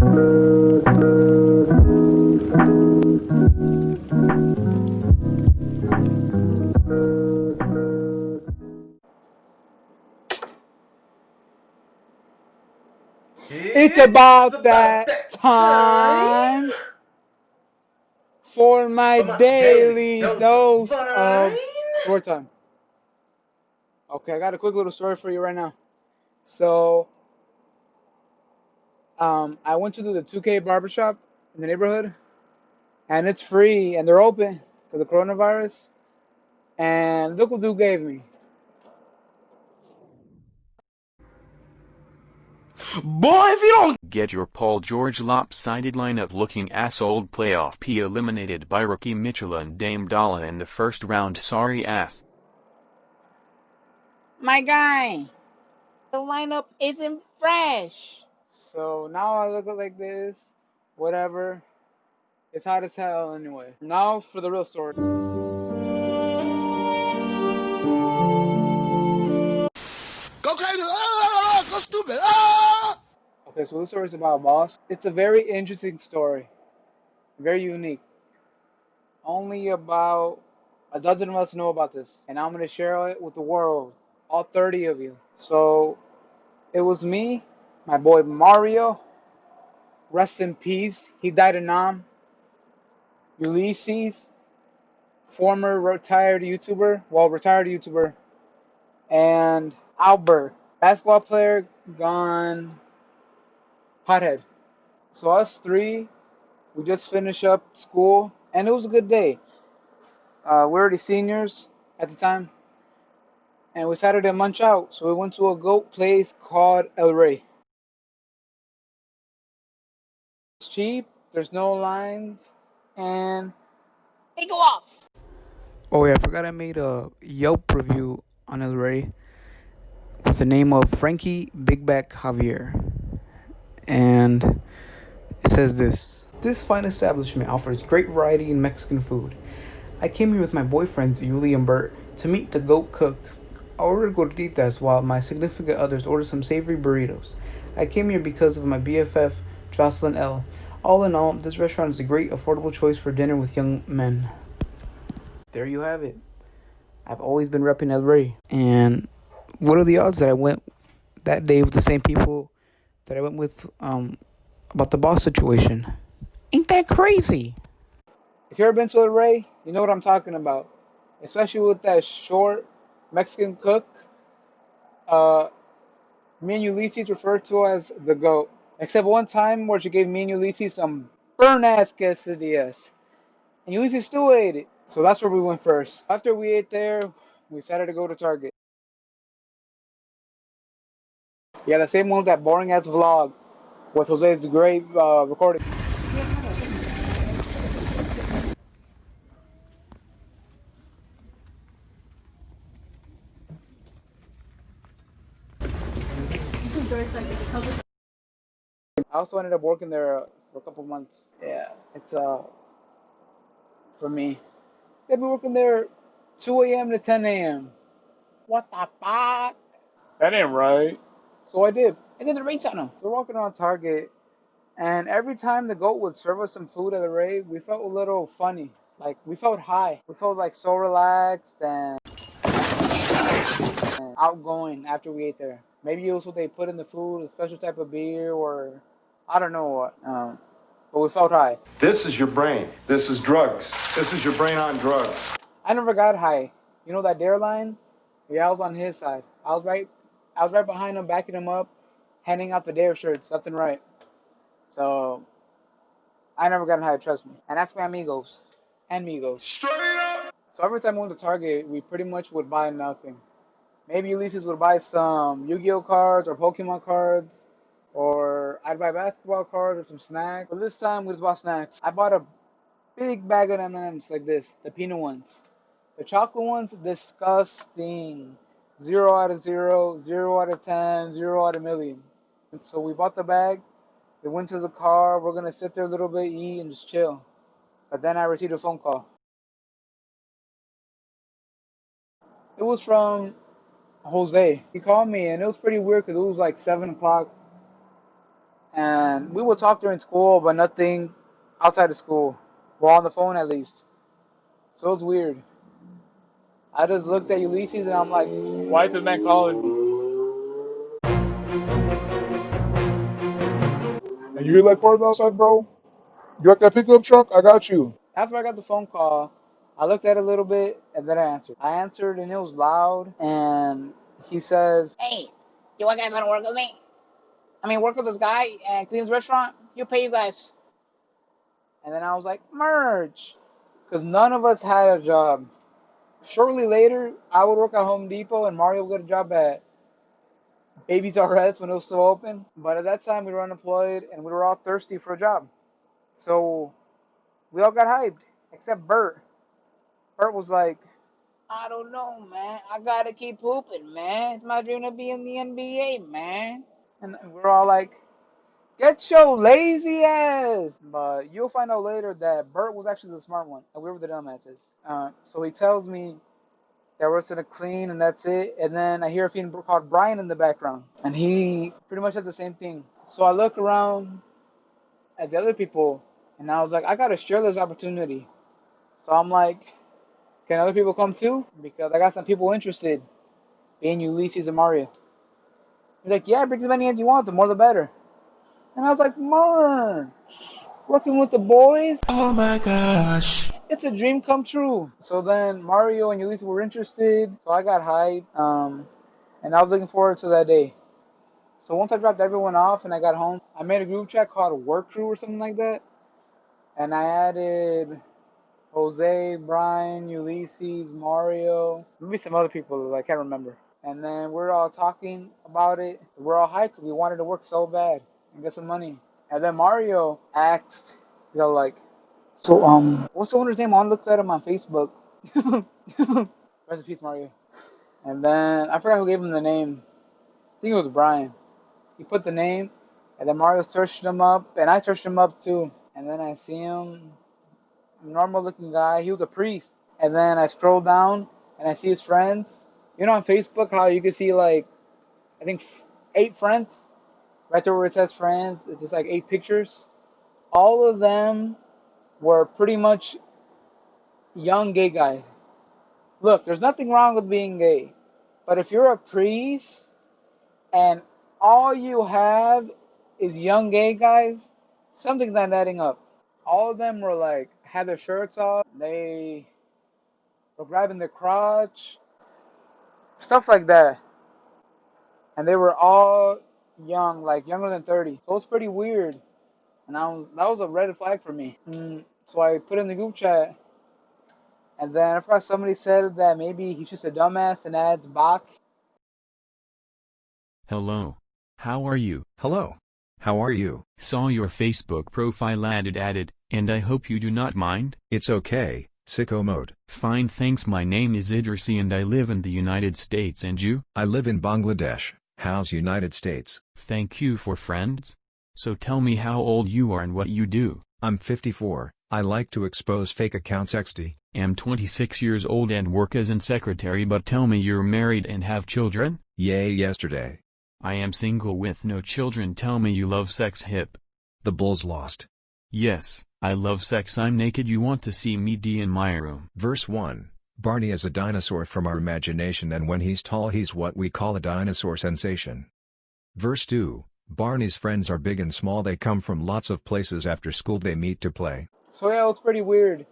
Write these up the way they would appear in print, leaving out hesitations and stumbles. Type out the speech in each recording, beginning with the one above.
It's about that time for my daily dose of story time. Okay, I got a quick little story for you right now. So, I went to the 2K barbershop in the neighborhood, and it's free, and they're open for the coronavirus. And look what dude gave me. Boy, if you don't Get your Paul George lopsided lineup looking ass old playoff P eliminated by rookie Mitchell and Dame Dalla in the first round, sorry ass. My guy, the lineup isn't fresh. So now I look like this. Whatever. It's hot as hell anyway. Now for the real story. go crazy, go stupid, ah! Okay, so this story is about a boss. It's a very interesting story. Very unique. Only about a dozen of us know about this. And I'm going to share it with the world. All 30 of you. So it was me, my boy Mario. Rest in peace. He died in Nam. Ulysses, former retired YouTuber. Well, retired YouTuber. And Albert, basketball player gone hothead. So us three, we just finished up school, and it was a good day. We're already seniors at the time, and we decided to munch out. So we went to a goat place called El Rey. It's cheap. There's no lines, and they go off. Oh yeah, I forgot I made a Yelp review on El Rey with the name of Frankie Big Back Javier. And it says this. This fine establishment offers great variety in Mexican food. I came here with my boyfriends, Yuli and Bert, to meet the goat cook. I ordered gorditas while my significant others ordered some savory burritos. I came here because of my BFF, Jocelyn L. All in all, this restaurant is a great, affordable choice for dinner with young men. There you have it. I've always been repping El Rey. And what are the odds that I went that day with the same people that I went with about the boss situation? Ain't that crazy? If you've ever been to El Rey, you know what I'm talking about. Especially with that short Mexican cook. Me and Ulysses referred to as the GOAT. Except one time where she gave me and Ulysses some burn ass quesadillas. And Ulysses still ate it. So that's where we went first. After we ate there, we decided to go to Target. Yeah, the same one with that boring ass vlog with Jose's great recording. I also ended up working there for a couple months. Yeah, it's for me. They've been working there 2 a.m. to 10 a.m. What the fuck? That ain't right. So I did. I did the race on them. So we're walking around Target, and every time the goat would serve us some food at the rave, we felt a little funny. Like, we felt high. We felt like so relaxed and outgoing after we ate there. Maybe it was what they put in the food, a special type of beer, or I don't know what. But we felt high. This is your brain. This is drugs. This is your brain on drugs. I never got high. You know that dare line? Yeah, I was on his side. I was right behind him, backing him up, handing out the dare shirts left and right. So I never got high, trust me. And that's my amigos and migos. Straight up. So every time we went to Target, we pretty much would buy nothing. Maybe Ulysses would buy some Yu-Gi-Oh cards or Pokemon cards, or I'd buy basketball cards or some snacks. But this time we just bought snacks. I bought a big bag of M&Ms like this, the peanut ones. The chocolate ones, disgusting. 0 out of 0, 0 out of 10, 0 out of million. And so we bought the bag. We went to the car. We're gonna sit there a little bit, eat, and just chill. But then I received a phone call. It was from Jose. He called me, and it was pretty weird because it was like 7 o'clock, and And we would talk during school, but nothing outside of school. Well, on the phone at least. So it was weird. I just looked at Ulysses and I'm like, why is this man calling me? And you hear like cars outside, bro? You like that pickup truck? I got you. After I got the phone call, I looked at it a little bit and then I answered. I answered and it was loud and he says, hey, you guys want to work with me? I mean, work with this guy and clean his restaurant? He'll pay you guys. And then I was like, merch. Because none of us had a job. Shortly later, I would work at Home Depot and Mario would get a job at Babies R Us when it was still open. But at that time, we were unemployed and we were all thirsty for a job. So we all got hyped, except Bert. Bert was like, I don't know, man. I gotta keep hooping, man. It's my dream to be in the NBA, man. And we're all like, get your lazy ass! But you'll find out later that Bert was actually the smart one, and we were the dumbasses. So he tells me that we're just gonna clean and that's it. And then I hear a fiend called Brian in the background, and he pretty much says the same thing. So I look around at the other people, and I was like, I gotta share this opportunity. So I'm like, can other people come too? Because I got some people interested, being Ulysses and Mario. He's like, yeah, bring as many as you want, the more the better. And I was like, Mark, working with the boys, Oh my gosh. it's a dream come true. So then Mario and Ulysses were interested, so I got hyped, and I was looking forward to that day. So once I dropped everyone off and I got home, I made a group chat called Work Crew or something like that, and I added Jose, Brian, Ulysses, Mario, maybe some other people I can't remember. And then we're all talking about it. We're all hyped 'cause we wanted to work so bad and get some money. And then Mario asked, like, so what's the owner's name? I want to look at him on Facebook. Rest in peace, Mario. And then I forgot who gave him the name. I think it was Brian. He put the name, and then Mario searched him up, and I searched him up too. And then I see him, normal looking guy. He was a priest. And then I scroll down, and I see his friends. You know on Facebook how you can see like, I think 8 friends? Right there where it says friends, it's just like 8 pictures. All of them were pretty much young gay guys. Look, there's nothing wrong with being gay. But if you're a priest and all you have is young gay guys, something's not adding up. All of them were like, had their shirts off, they were grabbing their crotch, stuff like that. And they were all young, like younger than 30. So it's pretty weird. And that was a red flag for me. So I put in the group chat, and then I forgot somebody said that maybe he's just a dumbass and adds bots. Hello. How are you? Hello. How are you? Saw your Facebook profile added, and I hope you do not mind? It's okay, sicko mode. Fine, thanks. My name is Idrisi and I live in the United States, and you? I live in Bangladesh. How's United States? Thank you for friends. So tell me how old you are and what you do. I'm 54. I like to expose fake accounts XD. Am 26 years old and work as an secretary, but tell me you're married and have children? Yay, yesterday. I am single with no children. Tell me you love sex. Hip. The Bulls lost. Yes, I love sex. I'm naked. You want to see me D in my room. Verse 1. Barney is a dinosaur from our imagination, and when he's tall he's what we call a dinosaur sensation. Verse 2. Barney's friends are big and small. They come from lots of places. After school they meet to play. So yeah, it was pretty weird.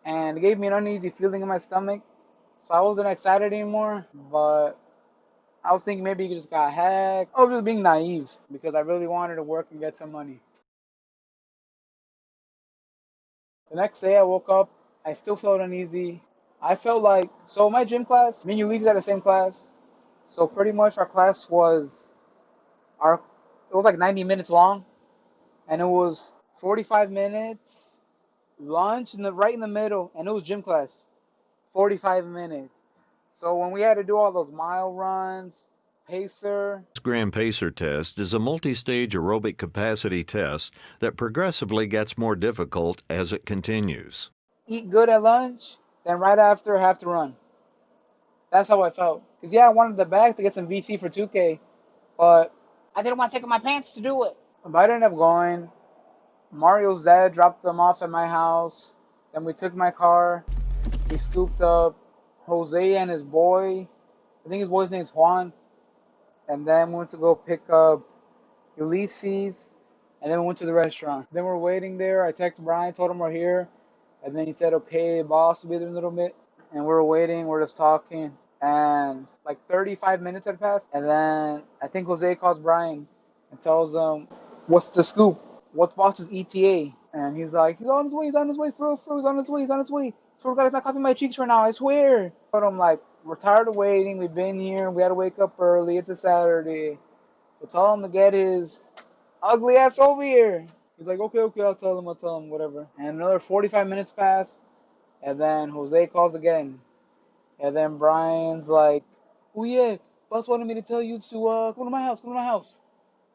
And it gave me an uneasy feeling in my stomach. So I wasn't excited anymore, but I was thinking maybe he just got hacked. I was just being naive because I really wanted to work and get some money. The next day I woke up, I still felt uneasy. I felt like, so my gym class, me and Ulysses had the same class. So pretty much our class was, it was like 90 minutes long. And it was 45 minutes, lunch right in the middle, and it was gym class. 45 minutes. So when we had to do all those mile runs, pacer. Gram pacer test is a multi-stage aerobic capacity test that progressively gets more difficult as it continues. Eat good at lunch, then right after have to run. That's how I felt. Because yeah, I wanted the bag to get some VC for 2K, but I didn't want to take off my pants to do it. But I ended up going. Mario's dad dropped them off at my house. Then we took my car. We scooped up Jose and his boy. I think his boy's name's Juan. And then we went to go pick up Ulysses. And then we went to the restaurant. Then we're waiting there. I texted Brian, told him we're here. And then he said, okay, boss will be there in a little bit. And we're waiting. We're just talking. And like 35 minutes had passed. And then I think Jose calls Brian and tells him, what's the scoop? What's boss's ETA? And he's like, he's on his way, for real, he's on his way, he's on his way. Swear to God, it's not coughing my cheeks right now, I swear. But I'm like, we're tired of waiting, we've been here, we had to wake up early, it's a Saturday. So tell him to get his ugly ass over here. He's like, okay, I'll tell him, whatever. And another 45 minutes pass, and then Jose calls again. And then Brian's like, oh yeah, boss wanted me to tell you to come to my house.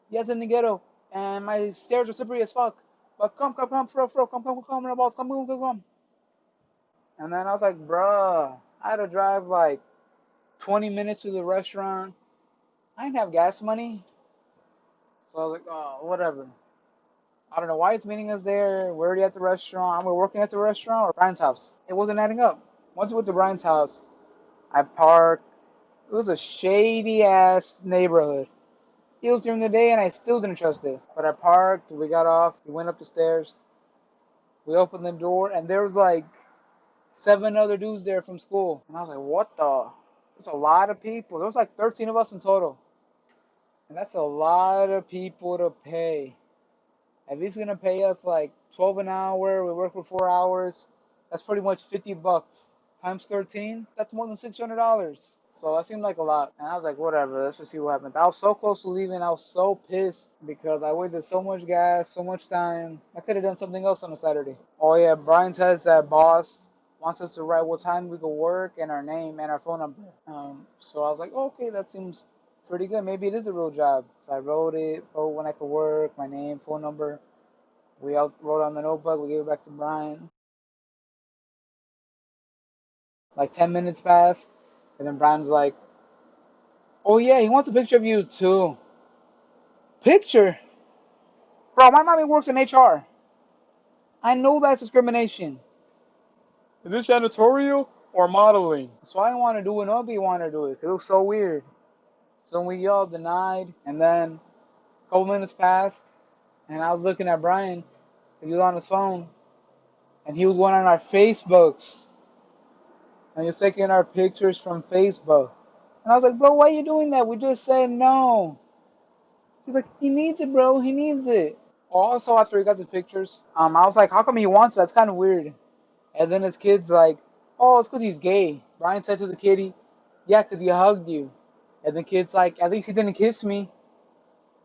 Yes, in the ghetto. And my stairs are slippery as fuck. But come, fro, come, boss, come. And then I was like, bruh, I had to drive like 20 minutes to the restaurant. I didn't have gas money. So I was like, oh, whatever. I don't know why it's meeting us there. We're already at the restaurant. We're working at the restaurant or Brian's house. It wasn't adding up. Once we went to Brian's house, I parked. It was a shady ass neighborhood. It was during the day and I still didn't trust it. But I parked, we got off, we went up the stairs, we opened the door, and there was like 7 other dudes there from school. And I was like, what the? There's a lot of people. There was like 13 of us in total. And that's a lot of people to pay. If he's gonna pay us like 12 an hour, we work for 4 hours, that's pretty much 50 bucks. Times 13, that's more than $600. So that seemed like a lot. And I was like, whatever, let's just see what happens. I was so close to leaving. I was so pissed because I wasted so much gas, so much time. I could have done something else on a Saturday. Oh yeah, Brian says that boss wants us to write what time we go work and our name and our phone number. So I was like, okay, that seems pretty good. Maybe it is a real job. So I wrote when I could work, my name, phone number. We all wrote on the notebook. We gave it back to Brian. Like 10 minutes passed. And then Brian's like, oh yeah, he wants a picture of you too. Picture? Bro, my mommy works in HR. I know that's discrimination. Is this janitorial or modeling? So I didn't want to do it. Nobody wanted to do it because it was so weird. So we all denied. And then a couple minutes passed. And I was looking at Brian because he was on his phone. And he was going on our Facebooks. And he was taking our pictures from Facebook. And I was like, bro, why are you doing that? We just said no. He's like, he needs it, bro. He needs it. Also, after he got the pictures, I was like, how come he wants it? That's kind of weird. And then his kid's like, oh, it's because he's gay. Brian said to the kitty, yeah, because he hugged you. And the kid's like, at least he didn't kiss me.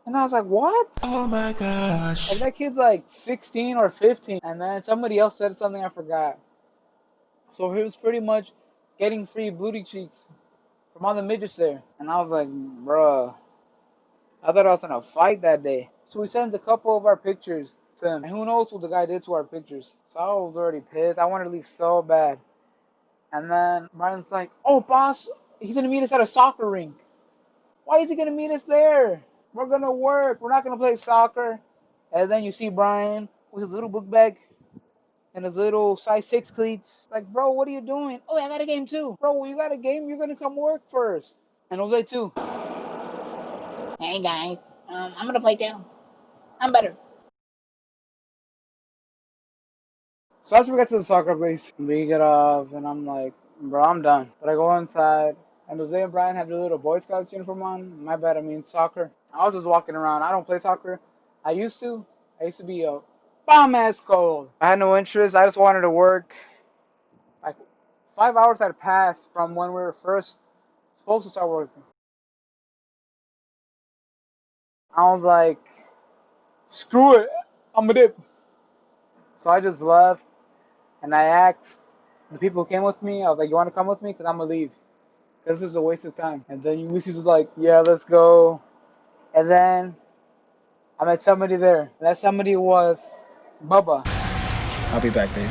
And I was like, what? Oh my gosh. And that kid's like 16 or 15. And then somebody else said something I forgot. So he was pretty much getting free booty cheeks from all the midgets there. And I was like, bruh, I thought I was in a fight that day. So we sent a couple of our pictures to him. And who knows what the guy did to our pictures. So I was already pissed. I wanted to leave so bad. And then Brian's like, oh, boss, he's going to meet us at a soccer rink. Why is he going to meet us there? We're going to work. We're not going to play soccer. And then you see Brian with his little book bag and his little size 6 cleats. Like, bro, what are you doing? Oh, I got a game too. Bro, you got a game? You're going to come work first. And Jose too. Hey, guys. I'm going to play too. I'm better. So after we got to the soccer place, we get off, and I'm like, bro, I'm done. But I go inside, and Jose and Brian have their little Boy Scouts uniform on. My bad, I mean soccer. I was just walking around. I don't play soccer. I used to. I used to be a bomb-ass cold. I had no interest. I just wanted to work. Like, 5 hours had passed from when we were first supposed to start working. I was like, screw it. I'm a dip. So I just left, and I asked the people who came with me, I was like, you want to come with me? Because I'm going to leave. Because this is a waste of time. And then Ulysses was like, yeah, let's go. And then I met somebody there. And that somebody was Bubba. I'll be back, babe.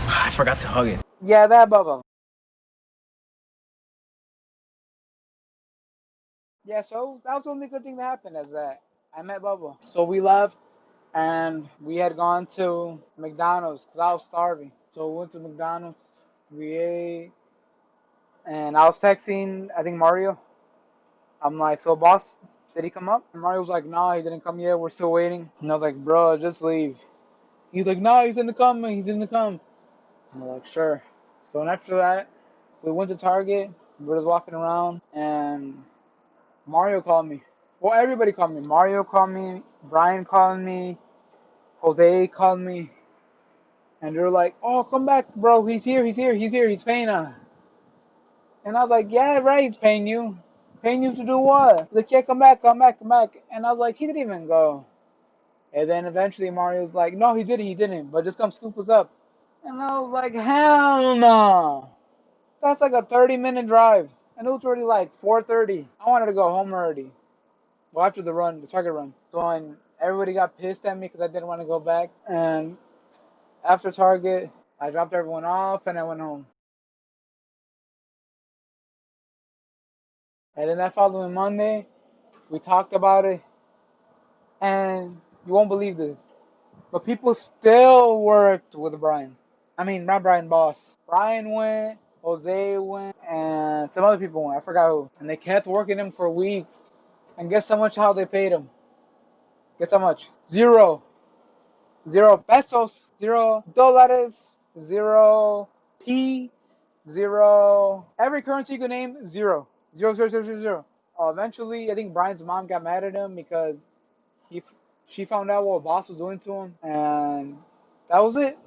I forgot to hug it. Yeah, that Bubba. Yeah, so that was the only good thing that happened is that I met Bubba. So we left and we had gone to McDonald's because I was starving. So we went to McDonald's. We ate and I was texting, I think Mario. I'm like, so boss, did he come up? And Mario was like, nah, he didn't come yet. We're still waiting. And I was like, bro, just leave. He's like, nah, he's gonna come. He's gonna come. And we're like, sure. So and after that, we went to Target. We were just walking around, and Mario called me. Well, everybody called me. Mario called me. Brian called me. Jose called me. And they were like, oh, come back, bro. He's here. He's here. He's here. He's paying us. And I was like, yeah, right. He's paying you. Paying you to do what? He's like, yeah, come back, come back, come back. And I was like, he didn't even go. And then eventually Mario was like, no, he didn't. But just come scoop us up. And I was like, hell no. That's like a 30-minute drive. And it was already like 4:30. I wanted to go home already. Well, after the run, the Target run. So and everybody got pissed at me because I didn't want to go back. And after Target, I dropped everyone off and I went home. And then that following Monday, we talked about it. And you won't believe this. But people still worked with Brian. I mean, not Brian Boss. Brian went, Jose went, and some other people went. I forgot who. And they kept working him for weeks. And guess how much how they paid him? Guess how much? Zero. 0 pesos. $0. Zero P. Zero. Every currency you could name, zero. Zero, zero, zero, zero, zero. Eventually, I think Brian's mom got mad at him because he, she found out what Boss was doing to him. And that was it.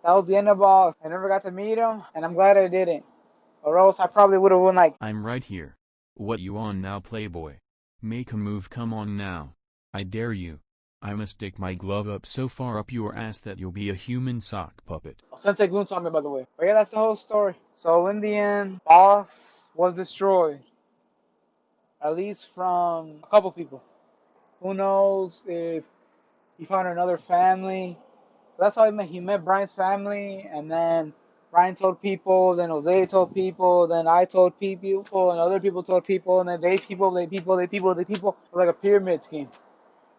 That was the end of Boss. I never got to meet him, and I'm glad I didn't. Or else I probably would have won like. I'm right here. What you on now, Playboy? Make a move, come on now. I dare you. I must stick my glove up so far up your ass that you'll be a human sock puppet. Sensei Gloom told me, by the way. But yeah, that's the whole story. So in the end, Boss was destroyed. At least from a couple people. Who knows if he found another family. That's how he met. He met Brian's family, and then Brian told people, then Jose told people, then I told people, and other people told people, and then they people. Like a pyramid scheme.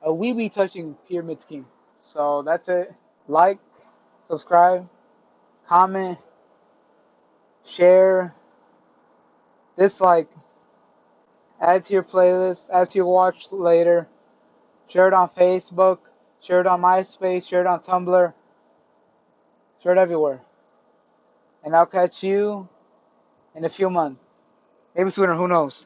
A weeby touching pyramid scheme. So that's it. Like, subscribe, comment, share, dislike, add to your playlist, add to your watch later, share it on Facebook, share it on MySpace, share it on Tumblr, share it everywhere. And I'll catch you in a few months. Maybe sooner, who knows?